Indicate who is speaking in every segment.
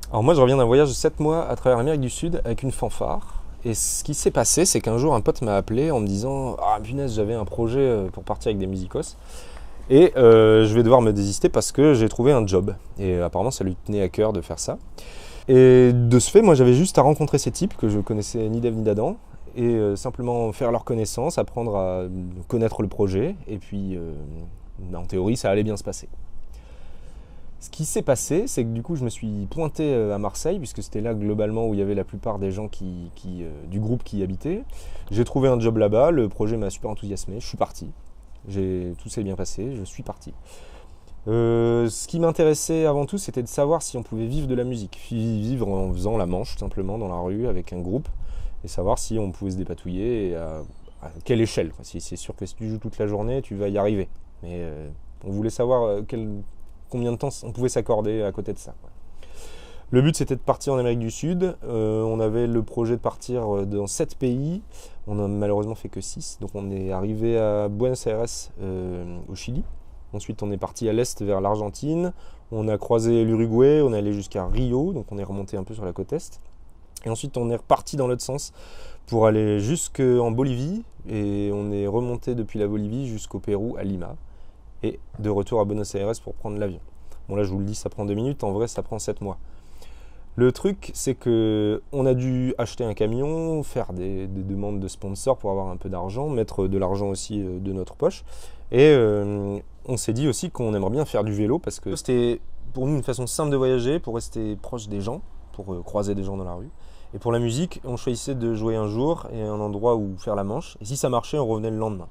Speaker 1: Alors moi je reviens d'un voyage de 7 mois à travers l'Amérique du Sud avec une fanfare. Et ce qui s'est passé, c'est qu'un jour un pote m'a appelé en me disant «Ah punaise, j'avais un projet pour partir avec des musicos. Et je vais devoir me désister parce que j'ai trouvé un job. Et apparemment ça lui tenait à cœur de faire ça. Et de ce fait, moi j'avais juste à rencontrer ces types que je connaissais ni d'Ève ni d'Adam. Et simplement faire leur connaissance, apprendre à connaître le projet. Et puis en théorie ça allait bien se passer. Ce qui s'est passé, c'est que du coup, je me suis pointé à Marseille, puisque c'était là globalement où il y avait la plupart des gens du groupe qui y habitaient. J'ai trouvé un job là-bas, le projet m'a super enthousiasmé, je suis parti. Tout s'est bien passé, je suis parti. Ce qui m'intéressait avant tout, c'était de savoir si on pouvait vivre de la musique. Vivre en faisant la manche, tout simplement, dans la rue, avec un groupe, et savoir si on pouvait se dépatouiller et à quelle échelle. Si c'est sûr que si tu joues toute la journée, tu vas y arriver. Mais on voulait savoir combien de temps on pouvait s'accorder à côté de ça. Le but c'était de partir en Amérique du Sud. On avait le projet de partir dans 7 pays. On n'a malheureusement fait que 6. Donc on est arrivé à Buenos Aires au Chili. Ensuite on est parti à l'est vers l'Argentine. On a croisé l'Uruguay, on est allé jusqu'à Rio, donc on est remonté un peu sur la côte est. Et ensuite on est reparti dans l'autre sens pour aller jusqu'en Bolivie. Et on est remonté depuis la Bolivie jusqu'au Pérou, à Lima. Et de retour à Buenos Aires pour prendre l'avion. Bon là je vous le dis, ça prend 2 minutes, en vrai ça prend 7 mois. Le truc c'est que on a dû acheter un camion, faire des demandes de sponsors pour avoir un peu d'argent, mettre de l'argent aussi de notre poche. Et on s'est dit aussi qu'on aimerait bien faire du vélo parce que c'était pour nous une façon simple de voyager, pour rester proche des gens, pour croiser des gens dans la rue. Et pour la musique, on choisissait de jouer un jour et un endroit où faire la manche. Et si ça marchait, on revenait le lendemain.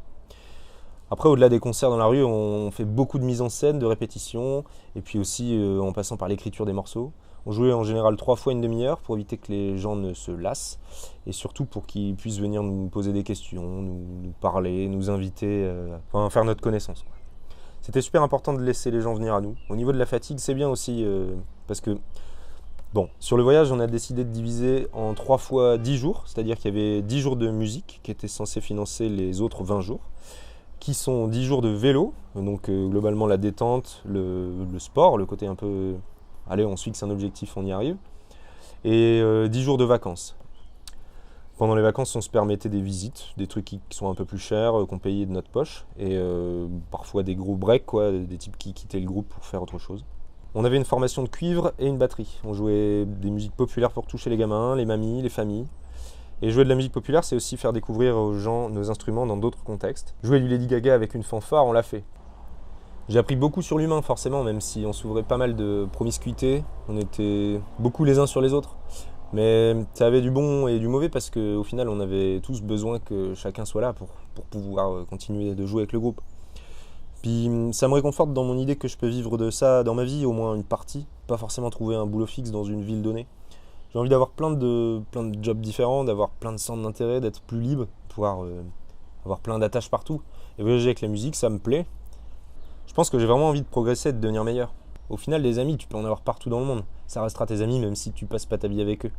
Speaker 1: Après, au-delà des concerts dans la rue, on fait beaucoup de mise en scène, de répétitions, et puis aussi en passant par l'écriture des morceaux. On jouait en général 3 fois une demi-heure pour éviter que les gens ne se lassent, et surtout pour qu'ils puissent venir nous poser des questions, nous parler, nous inviter, enfin faire notre connaissance, quoi. C'était super important de laisser les gens venir à nous. Au niveau de la fatigue, c'est bien aussi, parce que, bon, sur le voyage, on a décidé de diviser en 3 fois 10 jours, c'est-à-dire qu'il y avait 10 jours de musique qui étaient censés financer les autres 20 jours. Qui sont 10 jours de vélo, donc globalement la détente, le sport, le côté un peu allez on se fixe un objectif, on y arrive, et 10 jours de vacances. Pendant les vacances on se permettait des visites, des trucs qui sont un peu plus chers, qu'on payait de notre poche, et parfois des gros breaks, quoi, des types qui quittaient le groupe pour faire autre chose. On avait une formation de cuivre et une batterie, on jouait des musiques populaires pour toucher les gamins, les mamies, les familles. Et jouer de la musique populaire, c'est aussi faire découvrir aux gens nos instruments dans d'autres contextes. Jouer du Lady Gaga avec une fanfare, on l'a fait. J'ai appris beaucoup sur l'humain, forcément, même si on s'ouvrait pas mal de promiscuité. On était beaucoup les uns sur les autres. Mais ça avait du bon et du mauvais parce qu'au final, on avait tous besoin que chacun soit là pour pouvoir continuer de jouer avec le groupe. Puis ça me réconforte dans mon idée que je peux vivre de ça dans ma vie, au moins une partie. Pas forcément trouver un boulot fixe dans une ville donnée. J'ai envie d'avoir plein de jobs différents, d'avoir plein de centres d'intérêt, d'être plus libre, de pouvoir avoir plein d'attaches partout. Et voyager avec la musique, ça me plaît. Je pense que j'ai vraiment envie de progresser, de devenir meilleur. Au final, des amis, tu peux en avoir partout dans le monde. Ça restera tes amis même si tu passes pas ta vie avec eux.